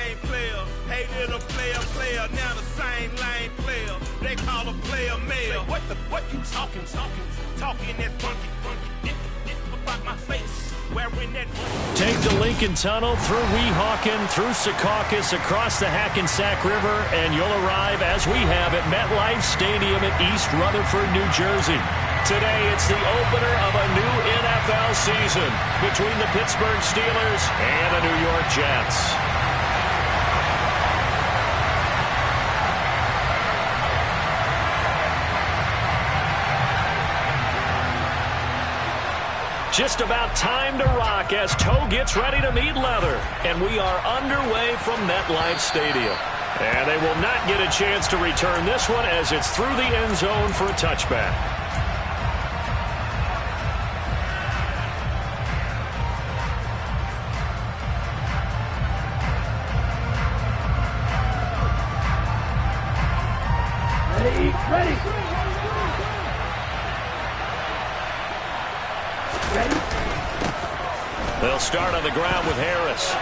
same player. Hated a player, now the same lame player. They call a player mayor. What you talking that funky, about my face. Wearing that. Take the Lincoln Tunnel through Weehawken, through Secaucus, across the Hackensack River, and you'll arrive, as we have, at MetLife Stadium in East Rutherford, New Jersey. Today, it's the opener of a new NFL season between the Pittsburgh Steelers and the New York Jets. Just about time to rock as toe gets ready to meet leather. And we are underway from MetLife Stadium. And they will not get a chance to return this one as it's through the end zone for a touchback. Ready. They'll start on the ground with Harris.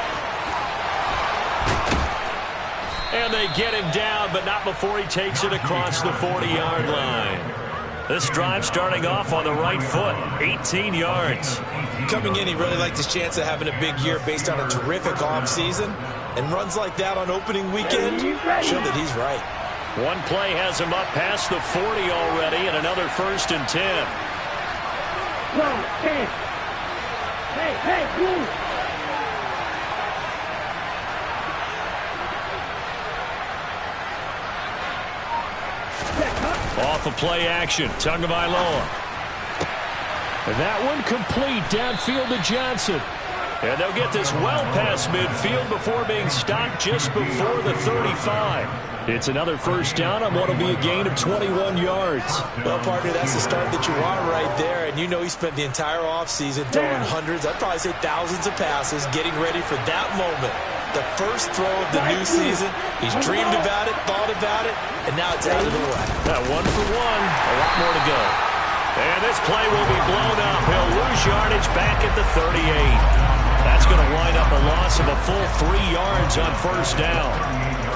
And they get him down, but not before he takes it across the 40-yard line. This drive starting off on the right foot, 18 yards. Coming in, he really liked his chance of having a big year based on a terrific offseason. And runs like that on opening weekend show that he's right. One play has him up past the 40 already, and another 1st and 10. Hey, move. Off of play action, Tagovailoa. And that one complete downfield to Johnson. And they'll get this well past midfield before being stopped just before the 35. It's another first down on what will be a gain of 21 yards. Well, partner, that's the start that you want right there. And you know he spent the entire offseason throwing hundreds, I'd probably say thousands of passes, getting ready for that moment. The first throw of the new season. He's dreamed about it, thought about it, and now it's out of the way. That 1 for 1, a lot more to go. And this play will be blown up. He'll lose yardage back at the 38. That's going to wind up a loss of a full 3 yards on first down.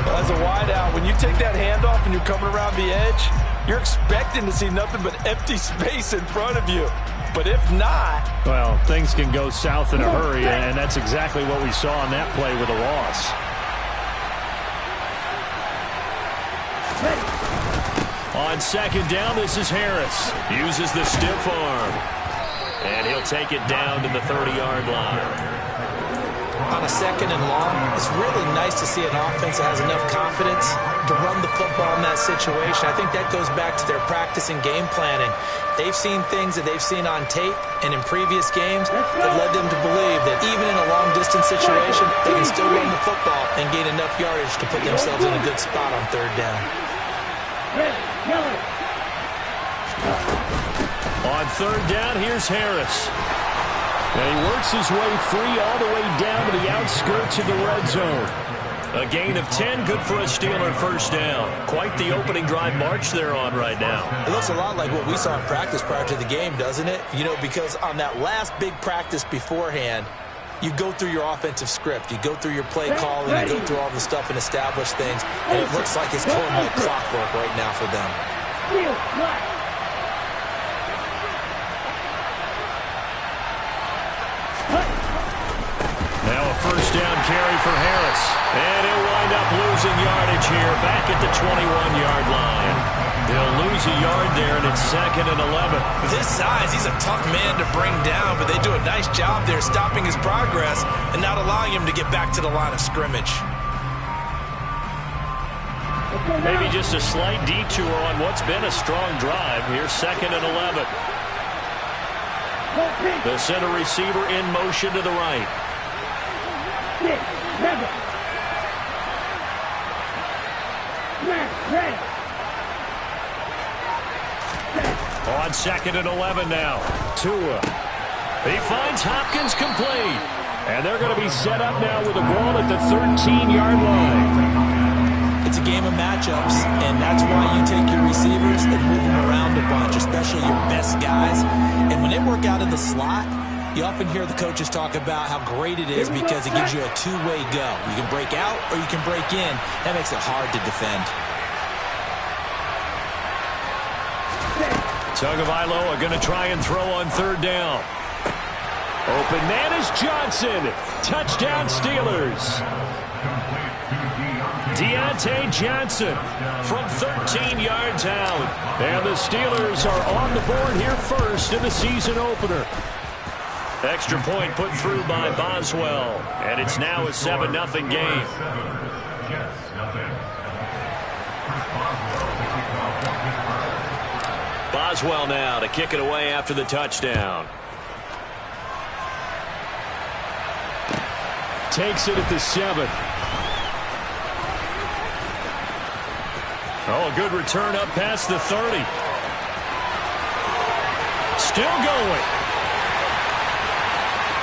As a wideout, when you take that handoff and you're coming around the edge, you're expecting to see nothing but empty space in front of you. But if not... Well, things can go south in a hurry, and that's exactly what we saw on that play with a loss. On second down, this is Harris. Uses the stiff arm. And he'll take it down to the 30-yard line. On a second and long, it's really nice to see an offense that has enough confidence to run the football in that situation. I think that goes back to their practice and game planning. They've seen things that they've seen on tape and in previous games that led them to believe that even in a long-distance situation, they can still run the football and gain enough yardage to put themselves in a good spot on third down. On third down, here's Harris. And he works his way free all the way down to the outskirts of the red zone. A gain of 10, good for a Steeler first down. Quite the opening drive march they're on right now. It looks a lot like what we saw in practice prior to the game, doesn't it? You know, because on that last big practice beforehand, you go through your offensive script. You go through your play call, and you go through all the stuff and establish things. And it looks like it's going like clockwork right now for them. Now a first down carry for Harris. And he'll wind up losing yardage here back at the 21-yard line. They'll lose a yard there, and it's 2nd and 11. With his size, he's a tough man to bring down, but they do a nice job there stopping his progress and not allowing him to get back to the line of scrimmage. Maybe just a slight detour on what's been a strong drive. Here's 2nd and 11. The center receiver in motion to the right. On 2nd and 11 now. Tua. He finds Hopkins complete. And they're going to be set up now with a ball at the 13-yard line. It's a game of matchups, and that's why you take your receivers and move them around a bunch, especially your best guys. And when they work out in the slot, You often hear the coaches talk about how great it is because it gives you a two-way go. You can break out or you can break in. That makes it hard to defend. Tagovailoa are going to try and throw on third down. Open man is Johnson. Touchdown Steelers. Deontay Johnson from 13 yards out. And the Steelers are on the board here first in the season opener. Extra point put through by Boswell. And it's now a 7-0 game. Boswell now to kick it away after the touchdown. Takes it at the 7. Oh, good return up past the 30. Still going.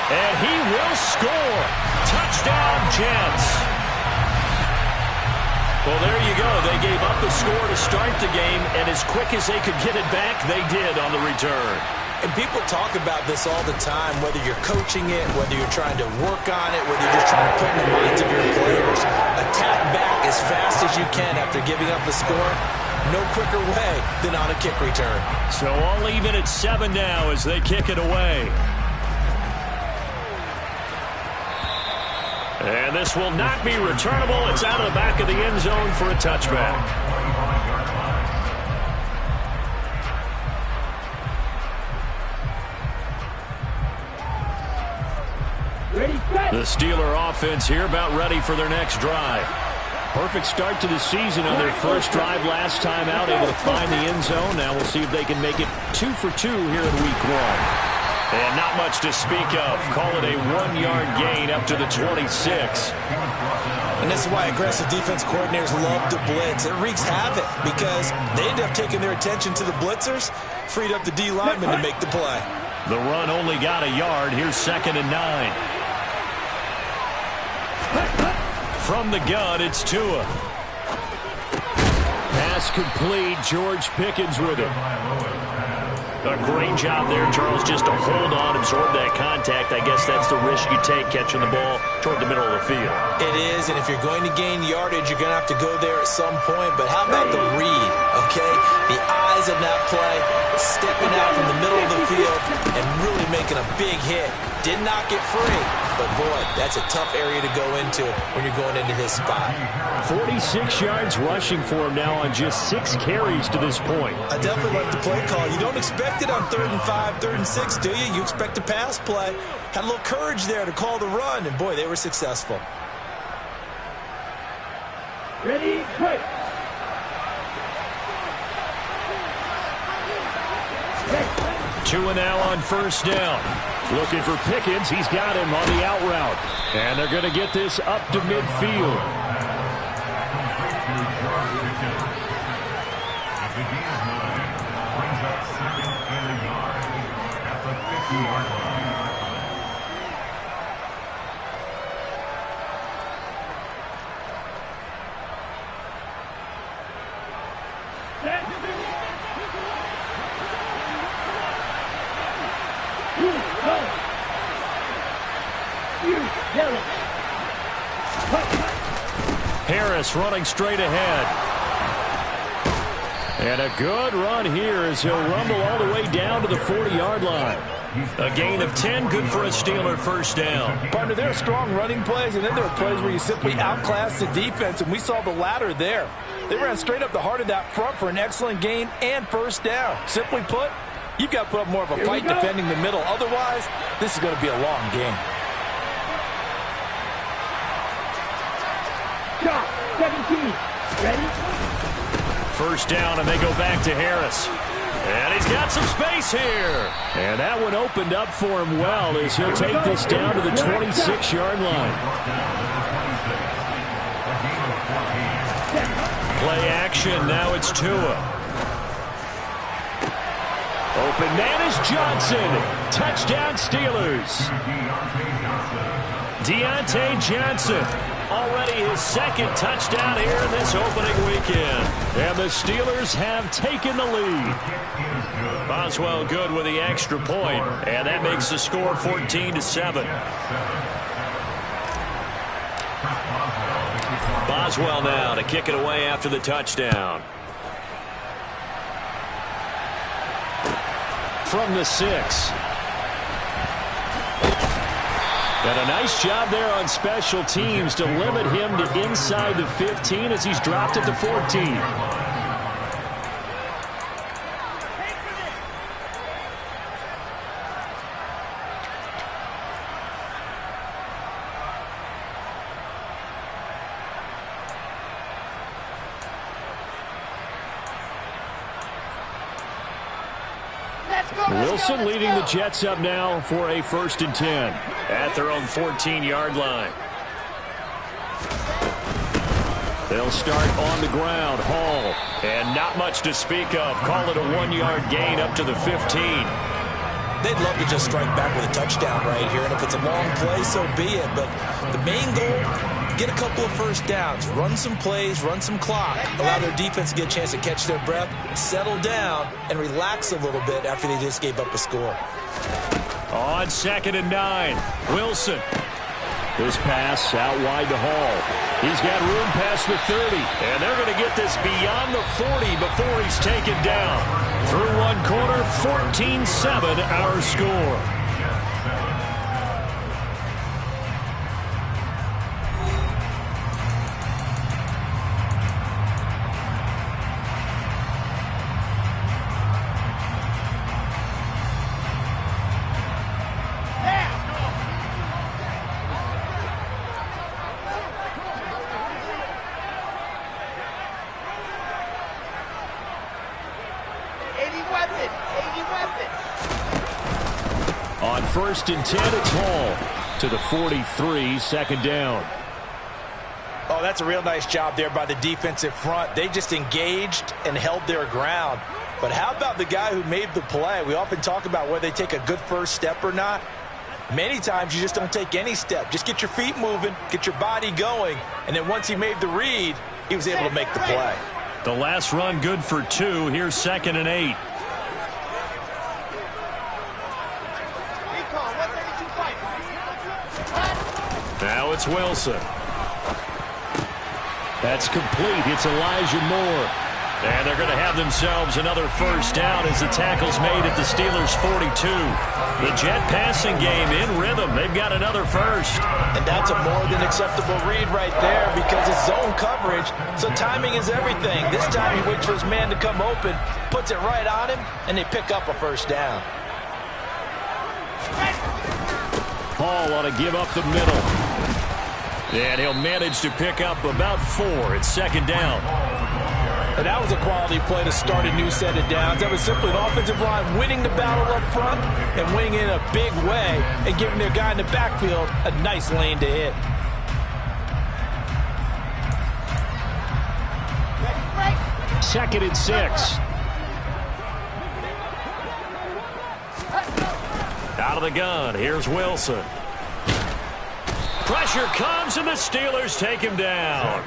And he will score. Touchdown, Jets. Well, there you go. They gave up the score to start the game, and as quick as they could get it back, they did on the return. And people talk about this all the time, whether you're coaching it, whether you're trying to work on it, whether you're just trying to put in the minds of your players. Attack back as fast as you can after giving up the score. No quicker way than on a kick return. So all even at 7 now as they kick it away. And this will not be returnable. It's out of the back of the end zone for a touchback. The Steeler offense here about ready for their next drive. Perfect start to the season on their first drive last time out, able to find the end zone. Now we'll see if they can make it 2 for 2 here in week 1. And not much to speak of. Call it a 1-yard gain up to the 26. And this is why aggressive defense coordinators love to blitz. It wreaks havoc because they end up taking their attention to the blitzers, freed up the D lineman to make the play. The run only got a yard. Here's 2nd and 9. From the gun, it's Tua. Pass complete. George Pickens with it. A great job there, Charles, just to hold on, absorb that contact. I guess that's the risk you take catching the ball toward the middle of the field. It is, and if you're going to gain yardage, you're going to have to go there at some point. But how about the read, okay? The eyes of that play, stepping out from the middle of the field and really making a big hit. Did not get free, but boy, that's a tough area to go into when you're going into his spot. 46 yards rushing for him now on just 6 carries to this point. I definitely like the play call. You don't expect it on 3rd and 5, 3rd and 6, do you? You expect a pass play. Had a little courage there to call the run, and boy, they were successful. Ready, quick. Tua now on first down. Looking for Pickens. He's got him on the out route. And they're going to get this up to midfield. Harris running straight ahead. And a good run here as he'll rumble all the way down to the 40-yard line. A gain of 10, good for a Steeler first down. Partner, there are strong running plays, and then there are plays where you simply outclass the defense, and we saw the latter there. They ran straight up the heart of that front for an excellent gain and first down. Simply put, you've got to put up more of a fight defending the middle. Otherwise, this is going to be a long game. Shot, 17. Ready? First down, and they go back to Harris. And he's got some space here. And that one opened up for him well as he'll take this down to the 26-yard line. Play action, now it's Tua. Open man is Johnson. Touchdown Steelers. Deontay Johnson Already his second touchdown here in this opening weekend. And the Steelers have taken the lead. Boswell good with the extra point, and that makes the score 14-7. Boswell now to kick it away after the touchdown. From the 6. And a nice job there on special teams to limit him to inside the 15 as he's dropped it to 14. Wilson leading the Jets up now for a 1st and 10 at their own 14-yard line. They'll start on the ground. Hall, and not much to speak of. Call it a 1-yard gain up to the 15. They'd love to just strike back with a touchdown right here, and if it's a long play, so be it. But the main goal, get a couple of first downs, run some plays, run some clock, allow their defense to get a chance to catch their breath, settle down, and relax a little bit after they just gave up a score. On 2nd and 9, Wilson. This pass out wide to Hall. He's got room past the 30, and they're going to get this beyond the 40 before he's taken down. Through one quarter, 14-7 our score. On 1st and 10, it's Hall to the 43, 2nd down. Oh, that's a real nice job there by the defensive front. They just engaged and held their ground. But how about the guy who made the play? We often talk about whether they take a good first step or not. Many times you just don't take any step. Just get your feet moving, get your body going, and then once he made the read, he was able to make the play. The last run good for 2. Here's 2nd and 8. Now it's Wilson. That's complete. It's Elijah Moore. And they're going to have themselves another first down as the tackle's made at the Steelers' 42. The Jet passing game in rhythm. They've got another first. And that's a more than acceptable read right there because it's zone coverage, so timing is everything. This time he waits for his man to come open, puts it right on him, and they pick up a first down. Hall ought to give up the middle. And he'll manage to pick up about 4. It's 2nd down. And that was a quality play to start a new set of downs. That was simply an offensive line winning the battle up front and winning in a big way and giving their guy in the backfield a nice lane to hit. Second and 6. Out of the gun, here's Wilson. Pressure comes, and the Steelers take him down.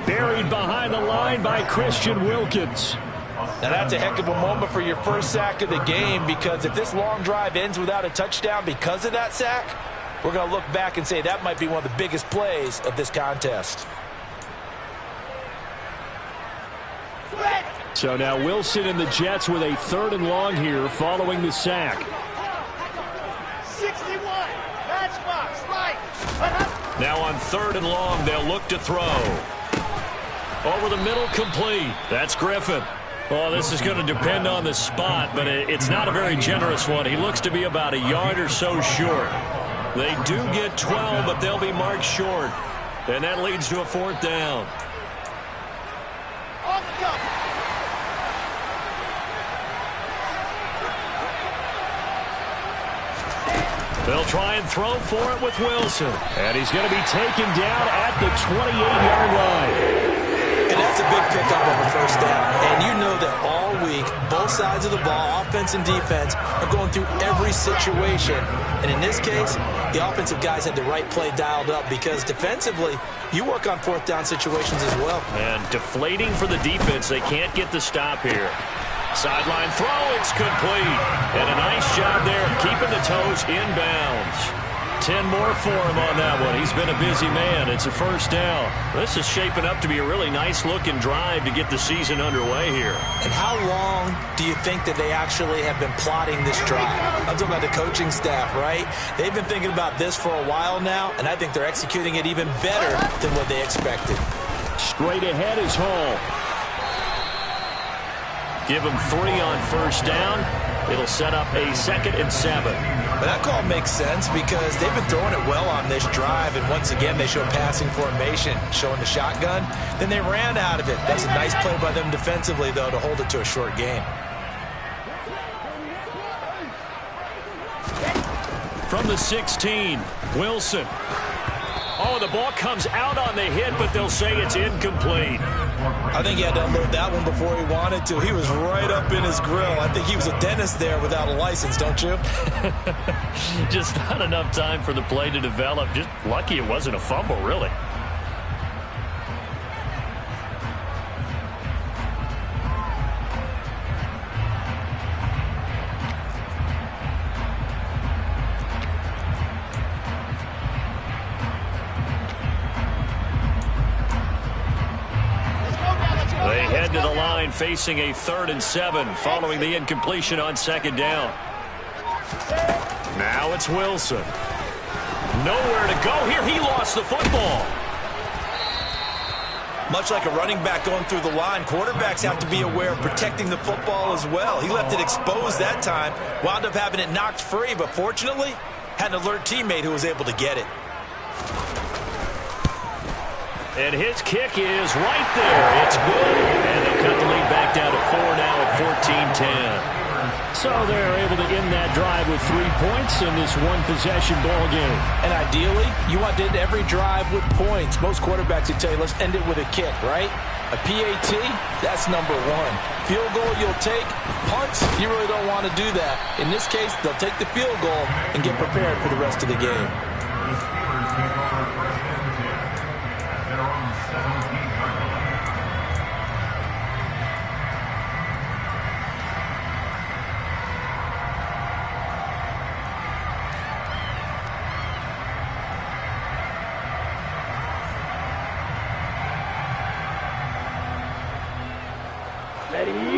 Buried behind the line by Christian Wilkins. Now that's a heck of a moment for your first sack of the game, because if this long drive ends without a touchdown because of that sack, we're going to look back and say that might be one of the biggest plays of this contest. So now Wilson and the Jets with a 3rd and long here following the sack. 61. Matchbox. Right. Now on 3rd and long, they'll look to throw. Over the middle, complete. That's Griffin. Well, this is going to depend on the spot, but it's not a very generous one. He looks to be about a yard or so short. They do get 12, but they'll be marked short. And that leads to a 4th down. On the go. They'll try and throw for it with Wilson. And he's going to be taken down at the 28-yard line. And that's a big pickup of a first down. And you know that all week, both sides of the ball, offense and defense, are going through every situation. And in this case, the offensive guys had the right play dialed up because defensively, you work on fourth down situations as well. And deflating for the defense. They can't get the stop here. Sideline throw, it's complete. And a nice job there of keeping the toes inbounds. 10 more for him on that one. He's been a busy man. It's a first down. This is shaping up to be a really nice-looking drive to get the season underway here. And how long do you think that they actually have been plotting this drive? I'm talking about the coaching staff, right? They've been thinking about this for a while now, and I think they're executing it even better than what they expected. Straight ahead is Hall. Give him 3 on first down. It'll set up a 2nd and 7. But that call makes sense because they've been throwing it well on this drive, and once again, they show passing formation, showing the shotgun. Then they ran out of it. That's a nice play by them defensively, though, to hold it to a short gain. From the 16, Wilson. Oh, the ball comes out on the hit, but they'll say it's incomplete. I think he had to unload that one before he wanted to. He was right up in his grill. I think he was a dentist there without a license, don't you? Just not enough time for the play to develop. Just lucky it wasn't a fumble, really. They head to the line facing a 3rd and 7 following the incompletion on 2nd down. Now it's Wilson. Nowhere to go here. He lost the football. Much like a running back going through the line, quarterbacks have to be aware of protecting the football as well. He left it exposed that time, wound up having it knocked free, but fortunately, had an alert teammate who was able to get it. And his kick is right there. It's good. And they'll cut the lead back down to 4 now at 14-10. So they're able to end that drive with 3 points in this one-possession ball game. And ideally, you want to end every drive with points. Most quarterbacks would tell you, let's end it with a kick, right? A PAT, that's number 1. Field goal you'll take. Punts, you really don't want to do that. In this case, they'll take the field goal and get prepared for the rest of the game.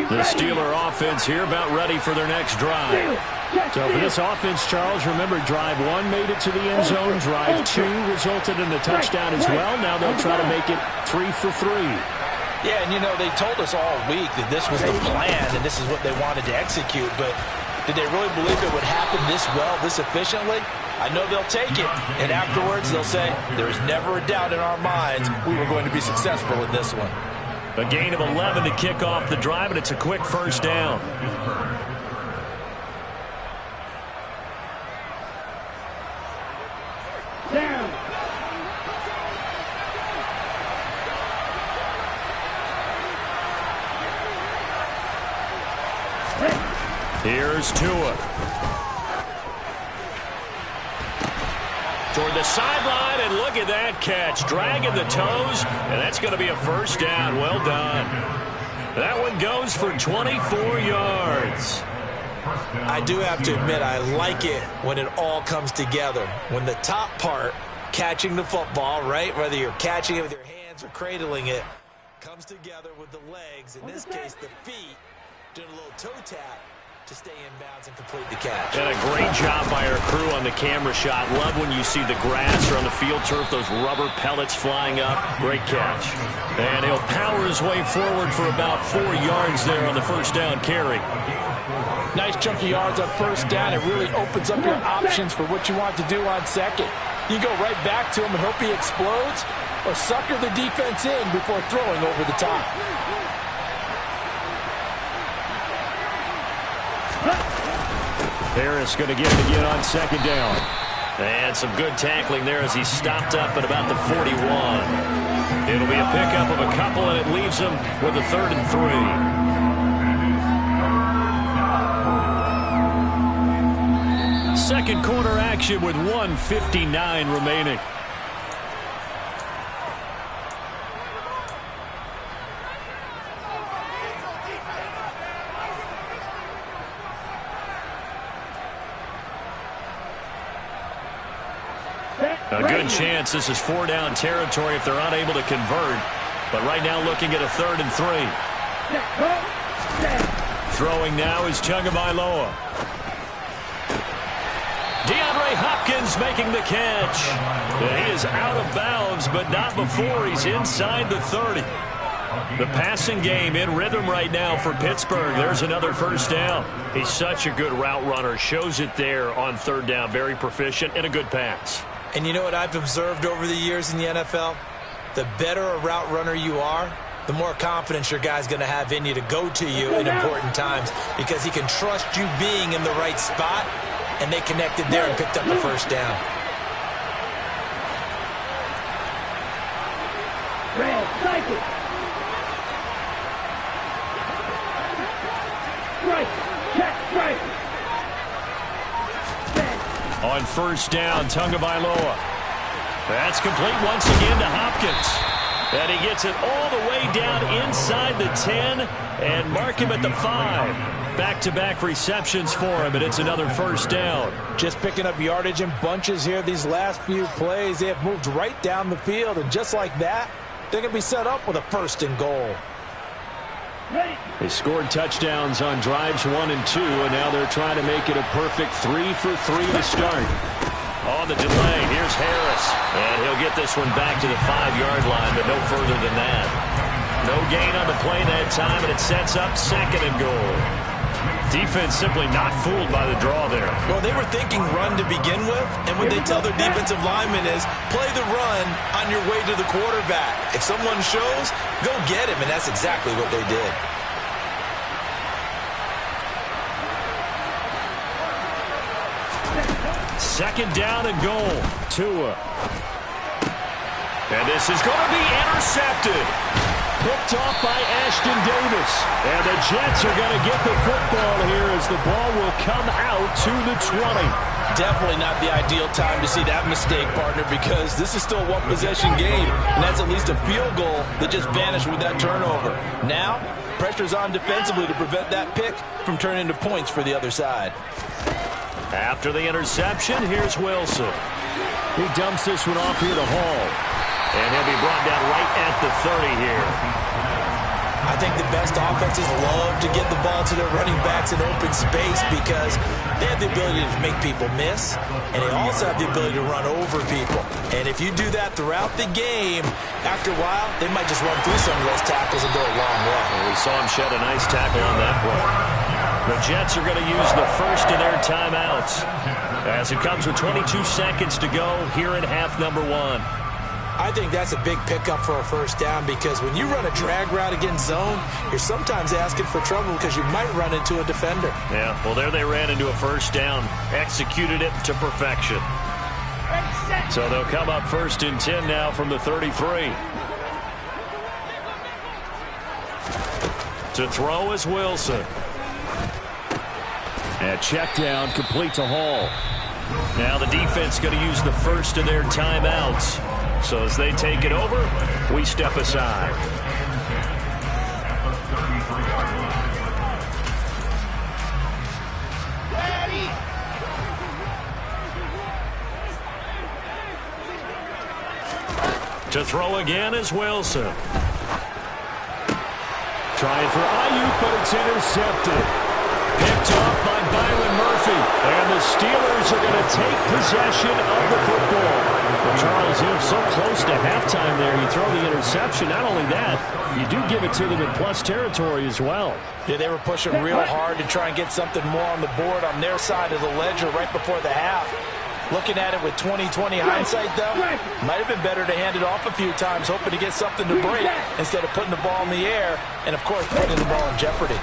The Steeler offense here about ready for their next drive. So for this offense, Charles, remember drive 1 made it to the end zone. Drive 2 resulted in the touchdown as well. Now they'll try to make it 3 for 3. Yeah, and you know, they told us all week that this was the plan and this is what they wanted to execute, but did they really believe it would happen this well, this efficiently? I know they'll take it, and afterwards they'll say, there's never a doubt in our minds we were going to be successful in this one. A gain of 11 to kick off the drive, and it's a quick first down. Here's Tua. Toward the sideline, and look at that catch. Dragging the toes, and that's going to be a first down. Well done. That one goes for 24 yards. I do have to admit, I like it when it all comes together. When the top part, catching the football, right, whether you're catching it with your hands or cradling it, comes together with the legs, in this case the feet, doing a little toe tap to stay in bounds and complete the catch. And a great job by our crew on the camera shot. Love when you see the grass or on the field turf, those rubber pellets flying up. Great catch. And he'll power his way forward for about 4 yards there on the first down carry. Nice chunk of yards on first down. It really opens up your options for what you want to do on second. You go right back to him and hope he explodes, or sucker the defense in before throwing over the top. Harris going to get it again on second down. And some good tackling there as he stopped up at about the 41. It'll be a pickup of a couple, and it leaves him with a 3rd and 3. Second quarter action with 1:59 remaining. A good chance this is 4-down territory if they're unable to convert. But right now looking at a 3rd and 3. Throwing now is Tagovailoa. DeAndre Hopkins making the catch. He is out of bounds, but not before he's inside the 30. The passing game in rhythm right now for Pittsburgh. There's another 1st down. He's such a good route runner. Shows it there on 3rd down. Very proficient and a good pass. And you know what I've observed over the years in the NFL? The better a route runner you are, the more confidence your guy's going to have in you to go to you in important times because he can trust you being in the right spot, and they connected there and picked up the 1st down. On 1st down, Tagovailoa. That's complete once again to Hopkins. And he gets it all the way down inside the 10 and mark him at the 5. Back-to-back receptions for him, and it's another 1st down. Just picking up yardage in bunches here these last few plays. They have moved right down the field, and just like that, they're going to be set up with a 1st and goal. They scored touchdowns on drives 1 and 2, and now they're trying to make it a perfect 3 for 3 to start. On the delay, here's Harris, and he'll get this one back to the 5-yard line, but no further than that. No gain on the play that time, and it sets up 2nd and goal. Defense simply not fooled by the draw there. Well, they were thinking run to begin with, and what they tell their defensive linemen is play the run on your way to the quarterback. If someone shows, go get him, and that's exactly what they did. Second down and goal. Tua. And this is going to be intercepted. Picked off by Ashton Davis. And the Jets are going to get the football here as the ball will come out to the 20. Definitely not the ideal time to see that mistake, partner, because this is still a one-possession game, and that's at least a field goal that just vanished with that turnover. Now, pressure's on defensively to prevent that pick from turning into points for the other side. After the interception, here's Wilson. He dumps this one off here to Hall. And he'll be brought down right at the 30 here. I think the best offenses love to get the ball to their running backs in open space because they have the ability to make people miss, and they also have the ability to run over people. And if you do that throughout the game, after a while, they might just run through some of those tackles and go a long way. Well, we saw him shed a nice tackle on that play. The Jets are going to use the first of their timeouts as it comes with 22 seconds to go here in half number 1. I think that's a big pickup for a 1st down because when you run a drag route against zone, you're sometimes asking for trouble because you might run into a defender. Yeah, well, there they ran into a 1st down, executed it to perfection. So they'll come up 1st and 10 now from the 33. To throw is Wilson. And check down complete to Hall. Now the defense going to use the first of their timeouts. So as they take it over, we step aside. To throw again is Wilson. Trying for Ayuk, but it's intercepted. Picked off by Byron Murphy. And the Steelers are going to take possession of the football. Well, Charles, you're so close to halftime there. You throw the interception. Not only that, you do give it to them in plus territory as well. Yeah, they were pushing real hard to try and get something more on the board on their side of the ledger right before the half. Looking at it with 20/20 hindsight, though, might have been better to hand it off a few times, hoping to get something to break instead of putting the ball in the air and, of course, putting the ball in jeopardy.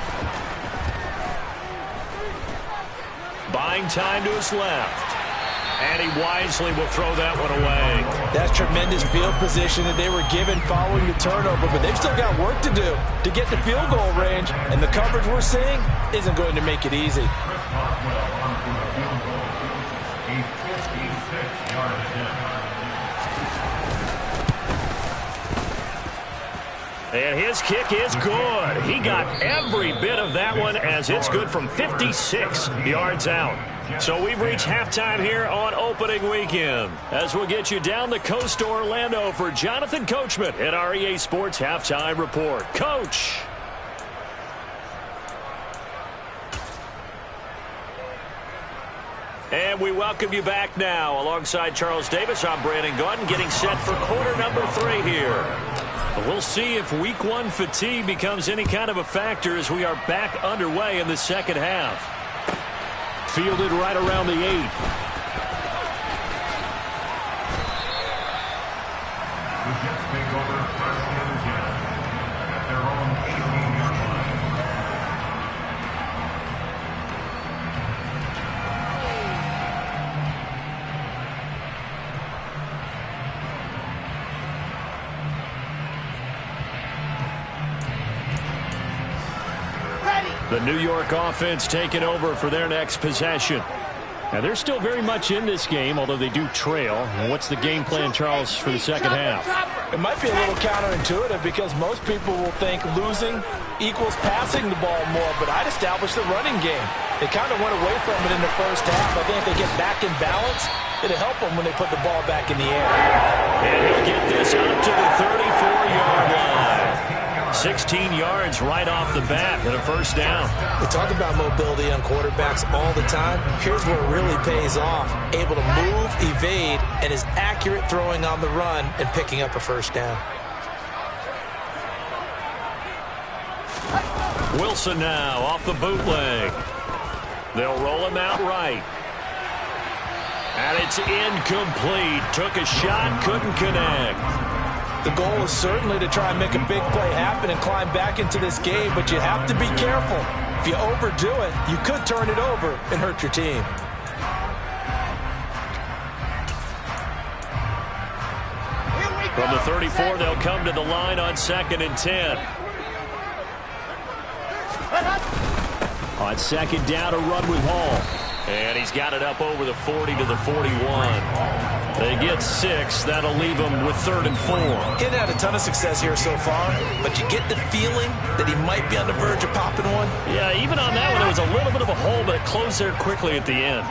Buying time to his left. And he wisely will throw that one away. That's tremendous field position that they were given following the turnover, but they've still got work to do to get to field goal range, and the coverage we're seeing isn't going to make it easy. And his kick is good. He got every bit of that one as it's good from 56 yards out. So we've reached halftime here on opening weekend. As we'll get you down the coast to Orlando for Jonathan Coachman at our EA Sports Halftime Report. Coach. And we welcome you back now. Alongside Charles Davis, I'm Brandon Gaudin, getting set for quarter number 3 here. But we'll see if week 1 fatigue becomes any kind of a factor as we are back underway in the second half. Fielded right around the 8. The Jets take over first and 10 at their own 18-yard line. The New York offense taking over for their next possession. Now, they're still very much in this game, although they do trail. And what's the game plan, Charles, for the second half? It might be a little counterintuitive because most people will think losing equals passing the ball more, but I'd establish the running game. They kind of went away from it in the first half. I think if they get back in balance, it'll help them when they put the ball back in the air. And he'll get this up to the 34-yard line. 16 yards right off the bat and a first down. We talk about mobility on quarterbacks all the time. Here's where it really pays off. Able to move, evade, and is accurate throwing on the run and picking up a first down. Wilson now off the bootleg. They'll roll him out right. And it's incomplete. Took a shot, couldn't connect. The goal is certainly to try and make a big play happen and climb back into this game, but you have to be careful. If you overdo it, you could turn it over and hurt your team. From the 34, they'll come to the line on 2nd and 10. On 2nd down, a run with Hall. And he's got it up over the 40 to the 41. They get 6. That'll leave them with 3rd and 4. He hasn't had a ton of success here so far, but you get the feeling that he might be on the verge of popping one. Yeah, even on that one, there was a little bit of a hole, but it closed there quickly at the end.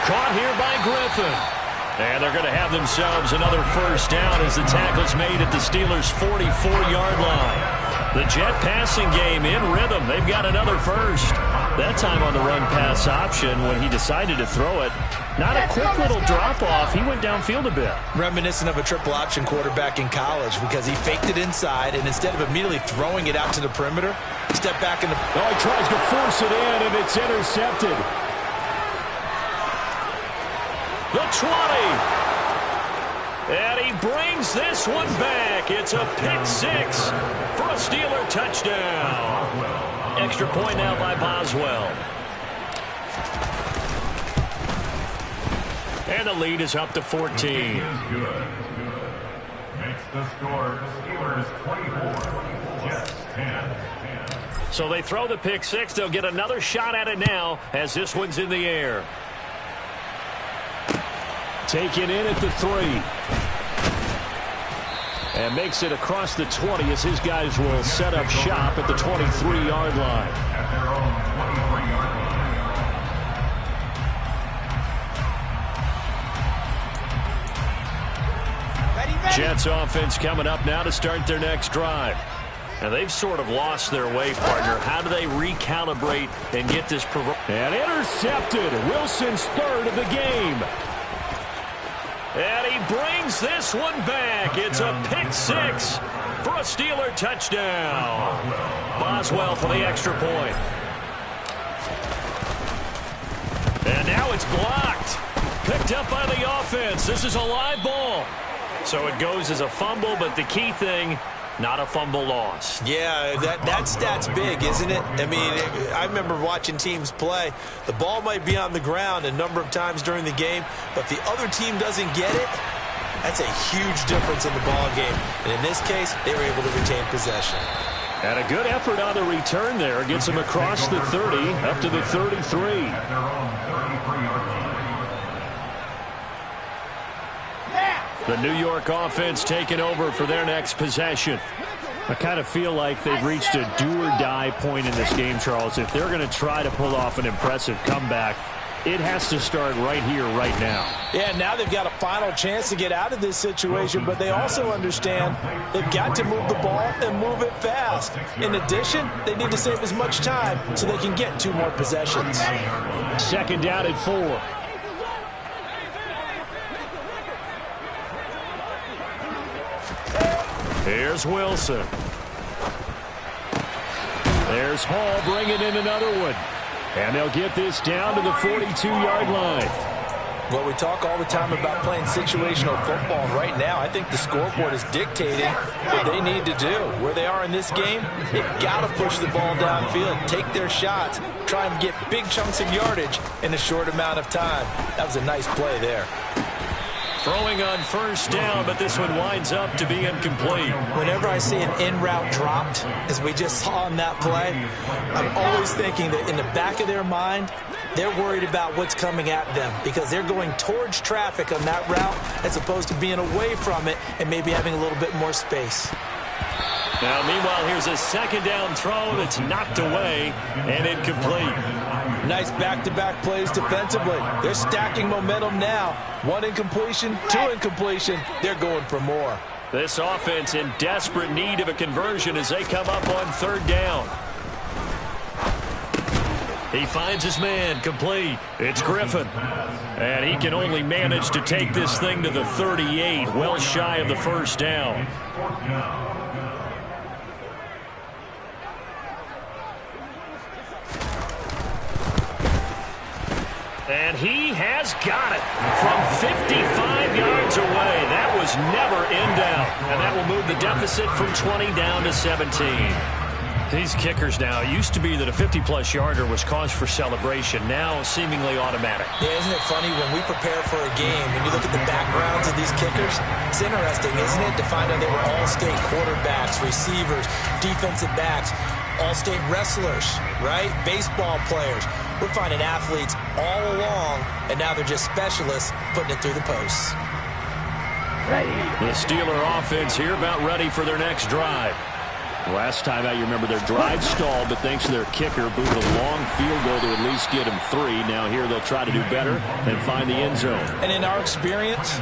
Caught here by Griffin. And they're going to have themselves another first down as the tackle's made at the Steelers' 44-yard line. The Jet passing game in rhythm. They've got another first. That time on the run-pass option when he decided to throw it. Not a quick little drop-off. He went downfield a bit. Reminiscent of a triple-option quarterback in college because he faked it inside, and instead of immediately throwing it out to the perimeter, step back in the... Oh, he tries to force it in, and it's intercepted. The 20. And he brings this one back. It's a pick 6 for a Steeler touchdown. Extra point now by Boswell. And the lead is up to 14. Makes the score Steelers 24, Jets 10. So they throw the pick 6. They'll get another shot at it now as this one's in the air. Taken in at the 3. And makes it across the 20 as his guys will set up shop at the 23-yard line. At their own 23-yard line. Jets offense coming up now to start their next drive. And they've sort of lost their way, partner. How do they recalibrate and get this? And intercepted. Wilson's 3rd of the game. And he brings this one back. It's a pick 6 for a Steeler touchdown. Boswell for the extra point. And now it's blocked. Picked up by the offense. This is a live ball. So it goes as a fumble, but the key thing, not a fumble loss. Yeah, that stat's big, isn't it? I mean, I remember watching teams play. The ball might be on the ground a number of times during the game, but the other team doesn't get it. That's a huge difference in the ball game. And in this case, they were able to retain possession. And a good effort on the return there. Gets them across the 30, up to the 33. The New York offense taking over for their next possession. I kind of feel like they've reached a do-or-die point in this game, Charles. If they're going to try to pull off an impressive comeback, it has to start right here, right now. Yeah, now they've got a final chance to get out of this situation, but they also understand they've got to move the ball and move it fast. In addition, they need to save as much time so they can get 2 more possessions. Second down at 4. Here's Wilson. There's Hall bringing in another one. And they'll get this down to the 42-yard line. Well, we talk all the time about playing situational football. Right now, I think the scoreboard is dictating what they need to do. Where they are in this game, they've got to push the ball downfield, take their shots, try and get big chunks of yardage in a short amount of time. That was a nice play there. Throwing on first down, but this one winds up to be incomplete. Whenever I see an in route dropped, as we just saw on that play, I'm always thinking that in the back of their mind, they're worried about what's coming at them because they're going towards traffic on that route as opposed to being away from it and maybe having a little bit more space. Now, meanwhile, here's a second down throw that's knocked away and incomplete. Nice back-to-back plays defensively. They're stacking momentum now. 1 incompletion, 2 incompletion. They're going for more. This offense in desperate need of a conversion as they come up on third down. He finds his man, complete. It's Griffin. And he can only manage to take this thing to the 38, well shy of the first down. And he has got it from 55 yards away. That was never in doubt. And that will move the deficit from 20 down to 17. These kickers now, it used to be that a 50-plus yarder was cause for celebration. Now seemingly automatic. Yeah, isn't it funny when we prepare for a game, when you look at the backgrounds of these kickers, it's interesting, isn't it, to find out they were all-state quarterbacks, receivers, defensive backs, all-state wrestlers, right? Baseball players. We're finding athletes all along, and now they're just specialists putting it through the posts. The Steeler offense here about ready for their next drive. Last time out, you remember their drive stalled, but thanks to their kicker, booted a long field goal to at least get them 3. Now here they'll try to do better and find the end zone. And in our experience,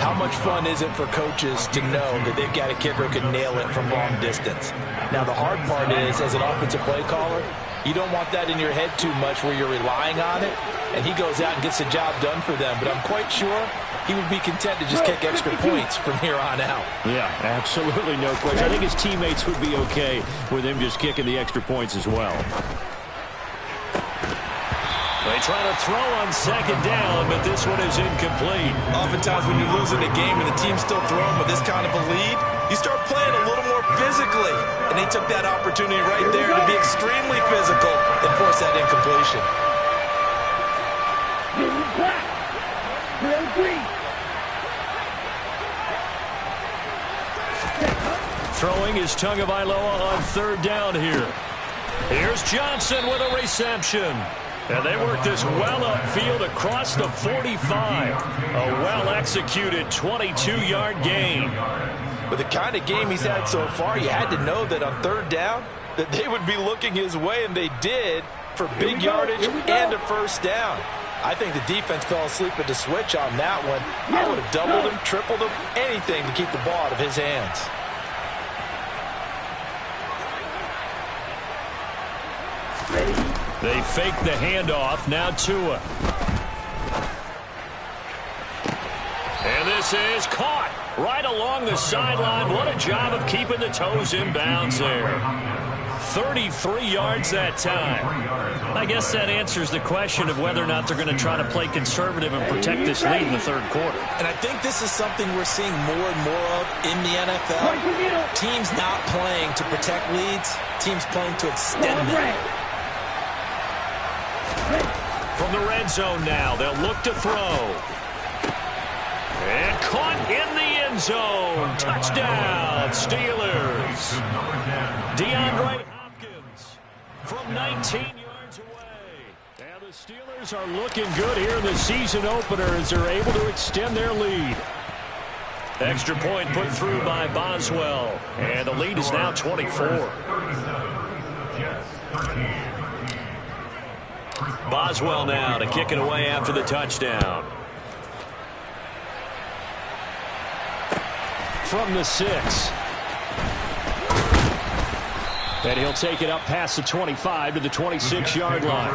how much fun is it for coaches to know that they've got a kicker who can nail it from long distance? Now the hard part is, as an offensive play caller, you don't want that in your head too much where you're relying on it, and he goes out and gets the job done for them. But I'm quite sure he would be content to just kick extra points from here on out. Yeah, absolutely no question. I think his teammates would be okay with him just kicking the extra points as well. They try to throw on second down, but this one is incomplete. Oftentimes when you're losing a game and the team's still throwing with this kind of a lead, you start playing a little more physically. And they took that opportunity right there to be extremely physical and force that incompletion. Throwing is Tagovailoa on third down here. Here's Johnson with a reception. And they work this well upfield across the 45. A well-executed 22-yard gain. With the kind of game he's had so far, you had to know that on third down that they would be looking his way, and they did, for big yardage and a first down. I think the defense fell asleep at the switch on that one. I would have doubled him, tripled him, anything to keep the ball out of his hands. They fake the handoff. Now Tua. And this is caught right along the sideline. What a job of keeping the toes in bounds there. 33 yards that time. I guess that answers the question of whether or not they're going to try to play conservative and protect this lead in the third quarter. And I think this is something we're seeing more and more of in the NFL. Teams not playing to protect leads, teams playing to extend them. From the red zone now, they'll look to throw. And caught in the end zone. Touchdown, Steelers. DeAndre Hopkins from 19 yards away. And the Steelers are looking good here in the season opener as they're able to extend their lead. Extra point put through by Boswell. And the lead is now 24. Boswell now to kick it away after the touchdown. From the 6. And he'll take it up past the 25 to the 26-yard line.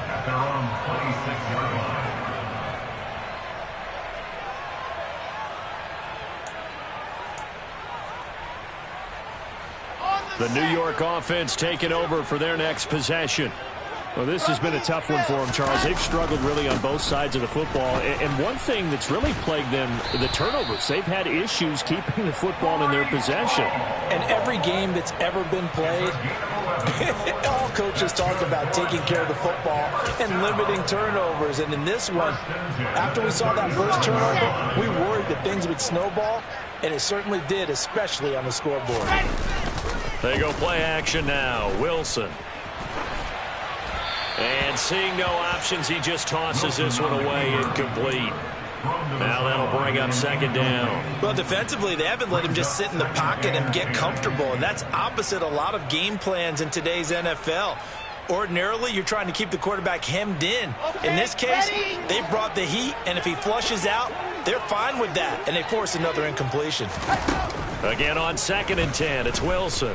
At their own 26-yard line. The New York offense taking over for their next possession. Well, this has been a tough one for them, Charles. They've struggled really on both sides of the football. And one thing that's really plagued them, the turnovers. They've had issues keeping the football in their possession. And every game that's ever been played, all coaches talk about taking care of the football and limiting turnovers. And in this one, after we saw that first turnover, we worried that things would snowball, and it certainly did, especially on the scoreboard. They go play action now. Wilson. And seeing no options, he just tosses this one away, incomplete. Now that'll bring up second down. Well, defensively, they haven't let him just sit in the pocket and get comfortable, and that's opposite a lot of game plans in today's NFL. Ordinarily, you're trying to keep the quarterback hemmed in. In this case, they brought the heat, and if he flushes out, they're fine with that, and they force another incompletion. Again on 2nd and 10, it's Wilson.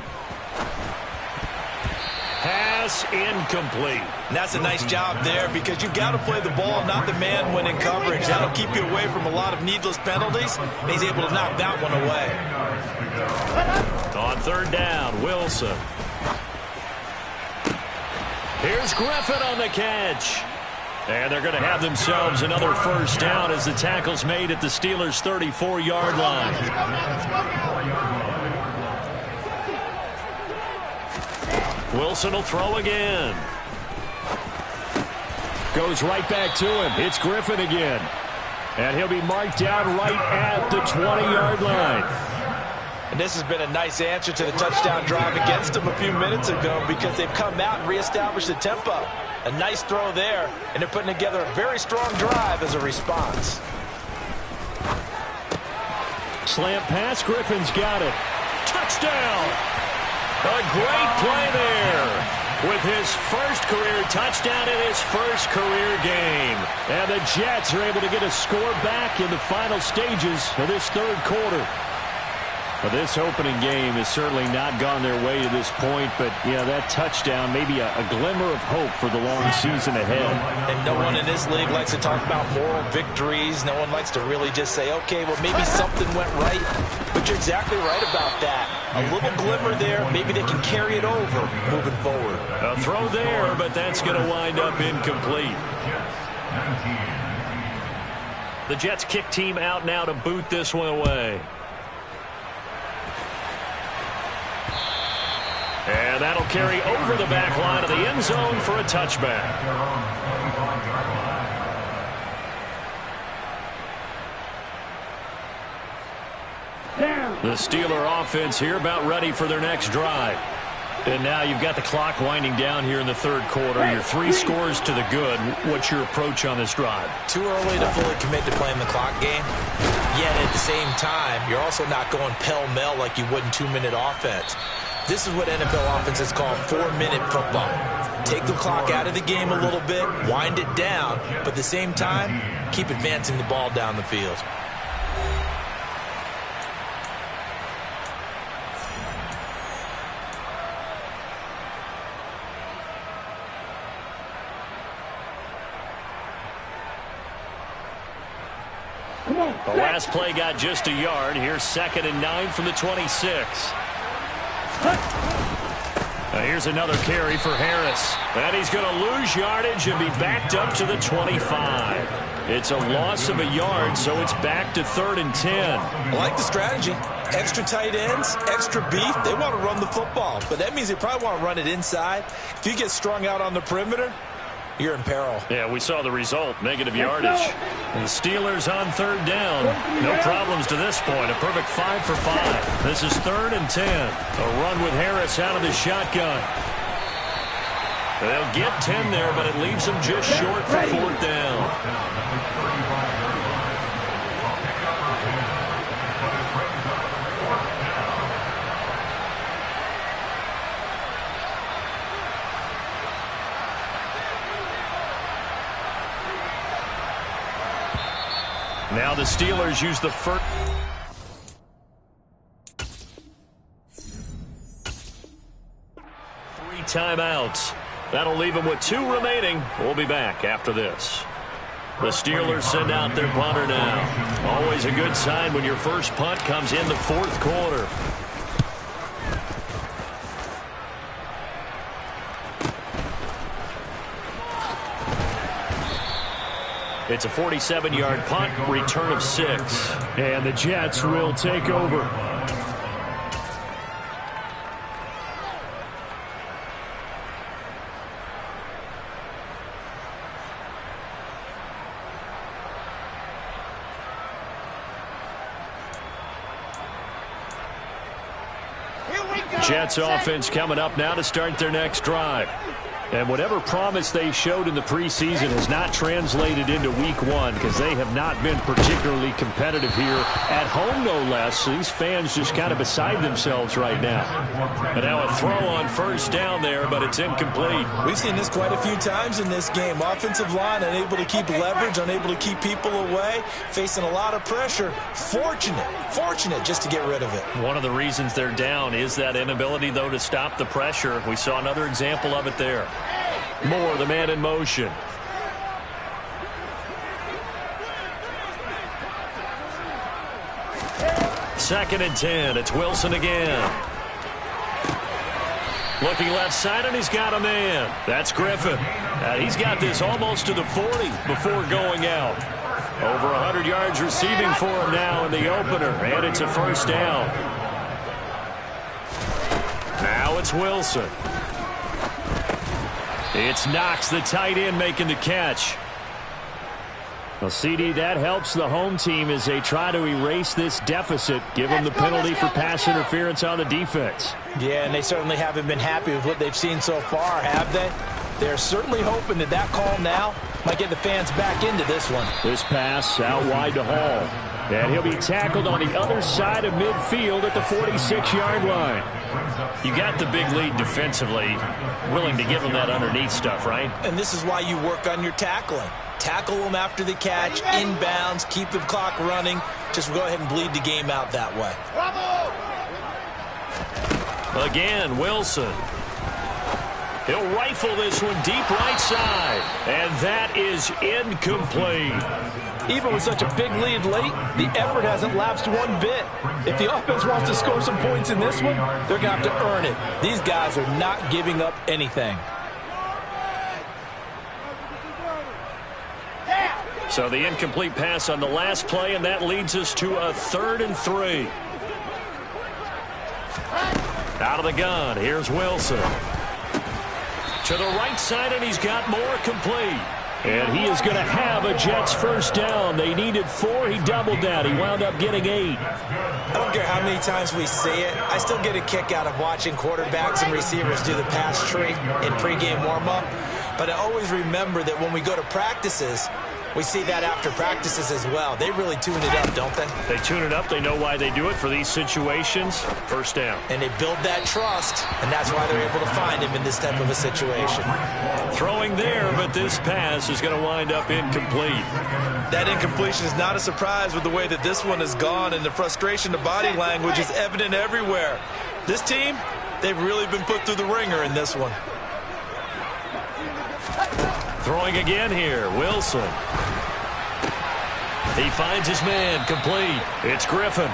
Pass incomplete. And that's a nice job there because you've got to play the ball, not the man when in coverage. That'll keep you away from a lot of needless penalties. And he's able to knock that one away. On 3rd down, Wilson. Here's Griffin on the catch. And they're going to have themselves another first down as the tackle's made at the Steelers' 34-yard line. Wilson will throw again. Goes right back to him. It's Griffin again. And he'll be marked down right at the 20-yard line. And this has been a nice answer to the touchdown drive against them a few minutes ago because they've come out and reestablished the tempo. A nice throw there, and they're putting together a very strong drive as a response. Slant pass, Griffin's got it. Touchdown! A great play there with his first career touchdown in his first career game. And the Jets are able to get a score back in the final stages of this third quarter. Well, this opening game has certainly not gone their way to this point, but, yeah, that touchdown may be a glimmer of hope for the long season ahead. And no one in this league likes to talk about moral victories. No one likes to really just say, okay, well, maybe something went right. But you're exactly right about that. A little glimmer there. Maybe they can carry it over moving forward. A throw there, but that's going to wind up incomplete. The Jets kick team out now to boot this one away. And that'll carry over the back line of the end zone for a touchback. The Steeler offense here about ready for their next drive. And now you've got the clock winding down here in the third quarter. Your 3 scores to the good. What's your approach on this drive? Too early to fully commit to playing the clock game. Yet at the same time, you're also not going pell-mell like you would in 2-minute offense. This is what NFL offenses call 4-minute football. Take the clock out of the game a little bit, wind it down, but at the same time, keep advancing the ball down the field. The last play got just a yard. Here's 2nd and 9 from the 26. Here's another carry for Harris. And he's going to lose yardage and be backed up to the 25. It's a loss of a yard, so it's back to 3rd and 10. I like the strategy. Extra tight ends, extra beef. They want to run the football, but that means they probably want to run it inside. If you get strung out on the perimeter, you're in peril. Yeah, we saw the result, negative yardage. And the Steelers on 3rd down. No problems to this point. A perfect 5 for 5. This is 3rd and 10. A run with Harris out of the shotgun. They'll get 10 there, but it leaves them just short for 4th down. Now the Steelers use the first. 3 timeouts. That'll leave them with 2 remaining. We'll be back after this. The Steelers send out their punter now. Always a good sign when your first punt comes in the 4th quarter. It's a 47-yard punt, return of 6. And the Jets will take over. Jets offense coming up now to start their next drive. And whatever promise they showed in the preseason has not translated into week 1 because they have not been particularly competitive here at home, no less. These fans just kind of beside themselves right now. And now a throw on 1st down there, but it's incomplete. We've seen this quite a few times in this game. Offensive line unable to keep leverage, unable to keep people away, facing a lot of pressure. Fortunate just to get rid of it. One of the reasons they're down is that inability, though, to stop the pressure. We saw another example of it there. Moore, the man in motion. Second and 10. It's Wilson again. Looking left side, and he's got a man. That's Griffin. He's got this almost to the 40 before going out. Over 100 yards receiving for him now in the opener, and it's a 1st down. Now it's Wilson. It's Knox, the tight end, making the catch. Well, CD, that helps the home team as they try to erase this deficit, give them the penalty for pass interference on the defense. Yeah, and they certainly haven't been happy with what they've seen so far, have they? They're certainly hoping that that call now might get the fans back into this one. This pass out wide to Hall. And he'll be tackled on the other side of midfield at the 46-yard line. You got the big lead defensively, willing to give them that underneath stuff, right? And this is why you work on your tackling. Tackle them after the catch, inbounds, keep the clock running. Just go ahead and bleed the game out that way. Again, Wilson. He'll rifle this one deep right side. And that is incomplete. Even with such a big lead late, the effort hasn't lapsed one bit. If the offense wants to score some points in this one, they're going to have to earn it. These guys are not giving up anything. So the incomplete pass on the last play, and that leads us to a 3rd and 3. Out of the gun, here's Wilson. To the right side, and he's got Moore complete. And he is going to have a Jets 1st down. They needed 4. He doubled that. He wound up getting 8. I don't care how many times we see it. I still get a kick out of watching quarterbacks and receivers do the pass tree in pregame warm-up. But I always remember that when we go to practices, we see that after practices as well. They really tune it up, don't they? They tune it up. They know why they do it for these situations. 1st down. And they build that trust, and that's why they're able to find him in this type of a situation. Throwing there, but this pass is going to wind up incomplete. That incompletion is not a surprise with the way that this one has gone, and the frustration, the body language is evident everywhere. This team, they've really been put through the ringer in this one. Throwing again here, Wilson. He finds his man, complete. It's Griffin.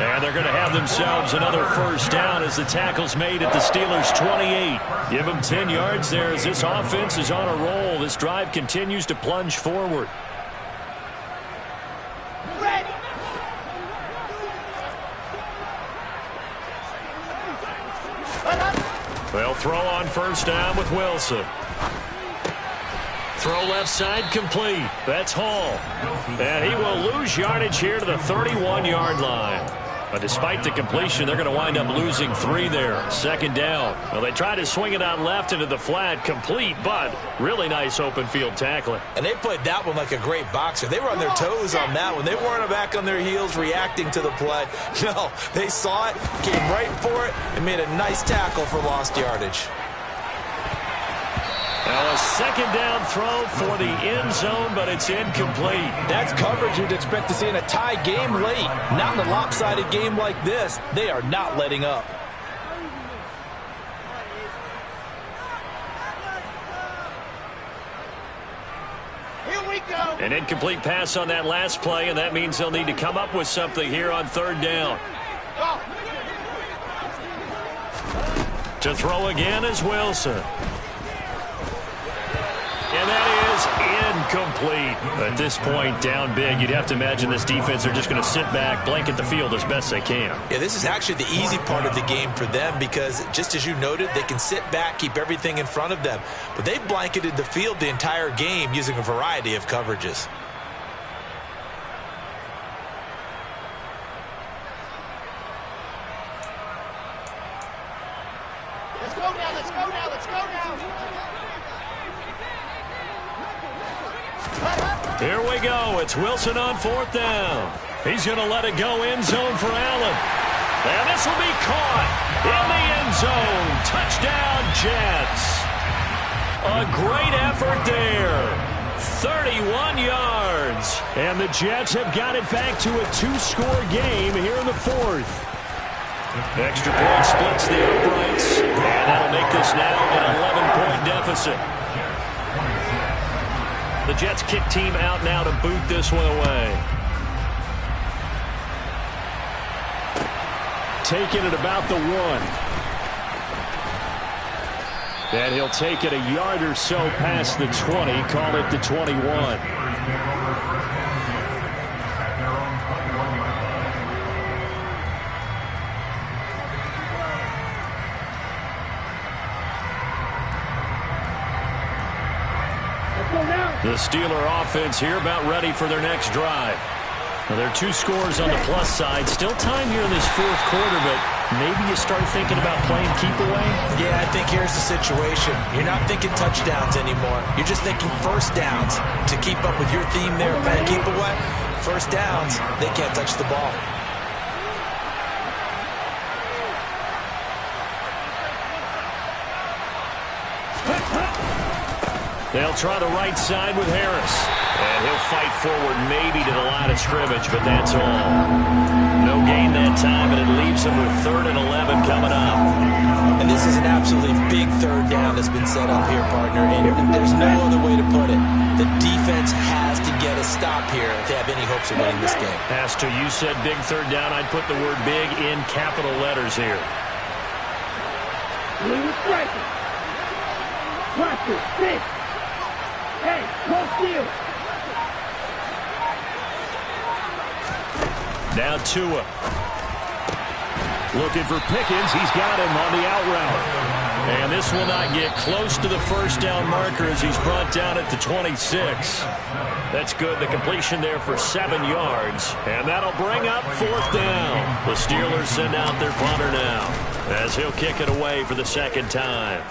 And they're going to have themselves another first down as the tackle's made at the Steelers' 28. Give them 10 yards there as this offense is on a roll. This drive continues to plunge forward. They'll throw on first down with Wilson. Throw left side complete. That's Hall. And he will lose yardage here to the 31-yard line. But despite the completion, they're going to wind up losing 3 there. Second down. Well, they try to swing it out left into the flat. Complete, but really nice open field tackling. And they played that one like a great boxer. They were on their toes on that one. They weren't back on their heels reacting to the play. No, they saw it, came right for it, and made a nice tackle for lost yardage. Now a second down throw for the end zone, but it's incomplete. That's coverage you'd expect to see in a tie game late. Not in a lopsided game like this. They are not letting up. Here we go. An incomplete pass on that last play, and that means they'll need to come up with something here on third down. To throw again is Wilson. And that is incomplete. At this point, down big, you'd have to imagine this defense are just going to sit back, blanket the field as best they can. Yeah, this is actually the easy part of the game for them because, just as you noted, they can sit back, keep everything in front of them. But they've blanketed the field the entire game using a variety of coverages. Let's go now, let's go now, let's go now. Here we go. It's Wilson on fourth down. He's going to let it go end zone for Allen. And this will be caught in the end zone. Touchdown, Jets. A great effort there. 31 yards. And the Jets have got it back to a 2-score game here in the fourth. Extra point splits the uprights. And that'll make this now an 11-point deficit. The Jets kick team out now to boot this one away. Taking it about the 1. And he'll take it a yard or so past the 20. Call it the 21. The Steeler offense here about ready for their next drive. Now, there are 2 scores on the plus side. Still time here in this fourth quarter, but maybe you start thinking about playing keep away? Yeah, I think here's the situation. You're not thinking touchdowns anymore. You're just thinking first downs. To keep up with your theme there, playing keep away, first downs, they can't touch the ball. They'll try the right side with Harris. And he'll fight forward maybe to the line of scrimmage, but that's all. No gain that time, and it leaves him with 3rd and 11 coming up. And this is an absolutely big third down that's been set up here, partner, and there's no other way to put it. The defense has to get a stop here if they have any hopes of winning this game. As to you said big third down, I'd put the word big in capital letters here. Hey, close deal. Now Tua. Looking for Pickens. He's got him on the out route. And this will not get close to the first down marker as he's brought down at the 26. That's good. The completion there for 7 yards. And that'll bring up 4th down. The Steelers send out their punter now as he'll kick it away for the 2nd time.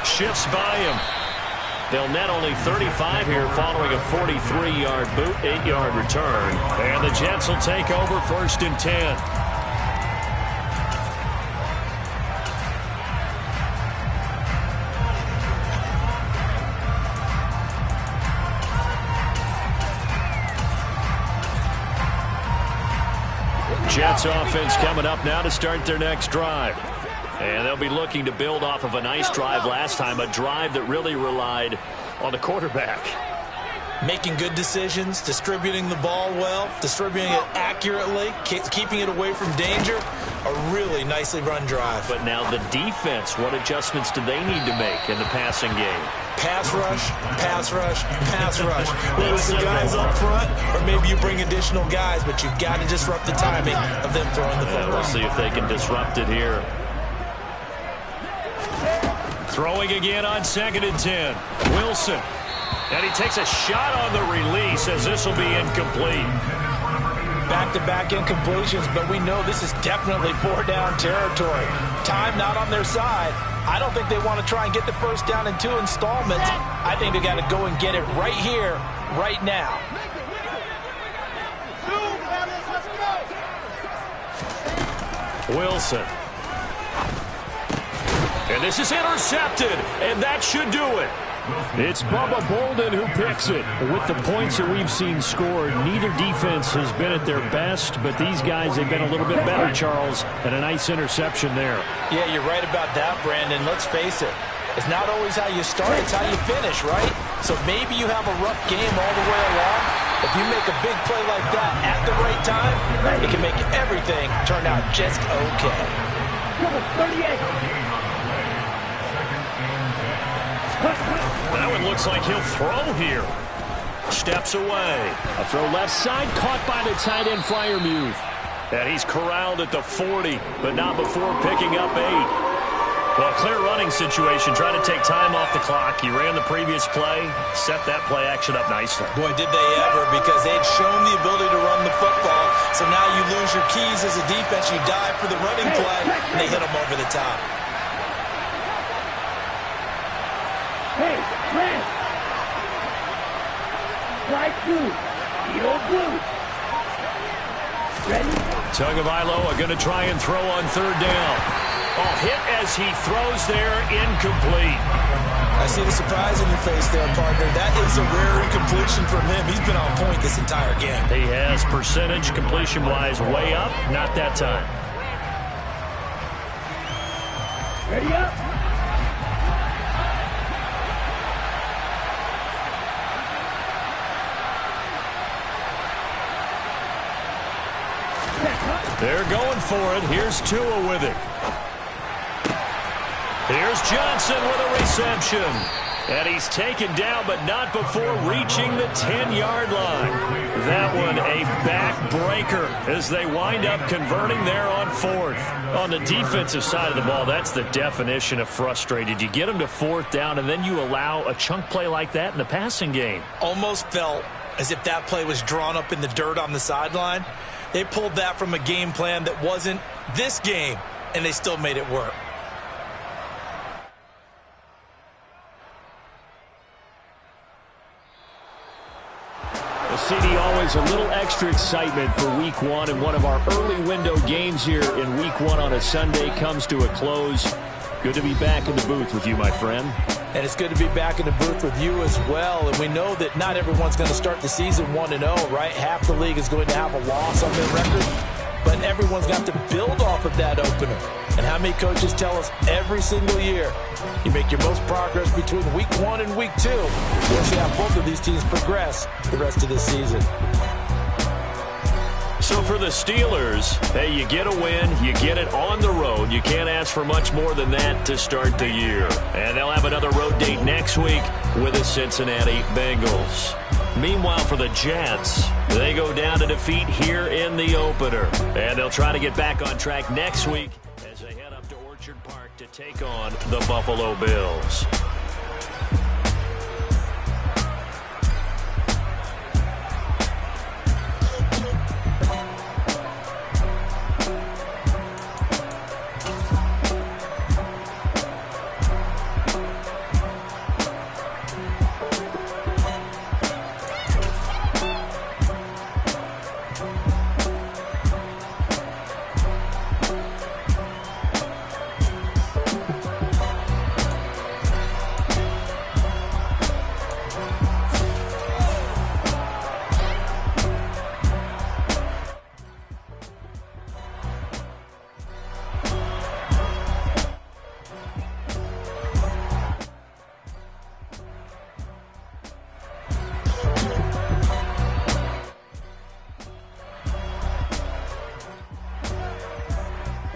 Shifts by him. They'll net only 35 here following a 43-yard boot, 8-yard return. And the Jets will take over 1st and 10. Jets offense coming up now to start their next drive. And they'll be looking to build off of a nice drive last time, a drive that really relied on the quarterback. Making good decisions, distributing the ball well, distributing it accurately, keeping it away from danger. A really nicely run drive. But now the defense, what adjustments do they need to make in the passing game? Pass rush, pass rush, pass rush. Whether it's the guys up front or maybe you bring additional guys, but you've got to disrupt the timing of them throwing the football. We'll see if they can disrupt it here. Throwing again on 2nd and 10. Wilson. And he takes a shot on the release as this will be incomplete. Back-to-back incompletions, but we know this is definitely 4-down territory. Time not on their side. I don't think they want to try and get the first down in 2 installments. I think they got to go and get it right here, right now. Wilson. And this is intercepted, and that should do it. It's Bubba Bolden who picks it. With the points that we've seen scored, neither defense has been at their best, but these guys have been a little bit better, Charles, and a nice interception there. Yeah, you're right about that, Brandon. Let's face it. It's not always how you start, it's how you finish, right? So maybe you have a rough game all the way along. If you make a big play like that at the right time, it can make everything turn out just okay. Number 38. That one looks like he'll throw here. Steps away. A throw left side, caught by the tight end Freiermuth. And he's corralled at the 40, but not before picking up 8. Well, clear running situation, trying to take time off the clock. He ran the previous play, set that play action up nicely. Boy, did they ever, because they'd shown the ability to run the football. So now you lose your keys as a defense. You dive for the running play, and they hit them over the top. Hey, Trent! Strike 2. Field blue. Ready? Tagovailoa going to try and throw on 3rd down. Oh, hit as he throws there, incomplete. I see the surprise in your face there, partner. That is a rare incompletion from him. He's been on point this entire game. He has percentage completion-wise way up, not that time. Ready up? They're going for it. Here's Tua with it. Here's Johnson with a reception. And he's taken down, but not before reaching the 10-yard line. That one a backbreaker as they wind up converting there on 4th. On the defensive side of the ball, that's the definition of frustrated. You get them to 4th down, and then you allow a chunk play like that in the passing game. Almost felt as if that play was drawn up in the dirt on the sideline. They pulled that from a game plan that wasn't this game, and they still made it work. CD, always a little extra excitement for Week 1, and one of our early window games here in Week 1 on a Sunday comes to a close. Good to be back in the booth with you, my friend. And it's good to be back in the booth with you as well. And we know that not everyone's going to start the season 1-0, right? Half the league is going to have a loss on their record. But everyone's got to build off of that opener. And how many coaches tell us every single year, you make your most progress between Week 1 and Week 2. We'll see how both of these teams progress the rest of this season. So for the Steelers, hey, you get a win, you get it on the road. You can't ask for much more than that to start the year. And they'll have another road date next week with the Cincinnati Bengals. Meanwhile, for the Jets, they go down to defeat here in the opener. And they'll try to get back on track next week as they head up to Orchard Park to take on the Buffalo Bills.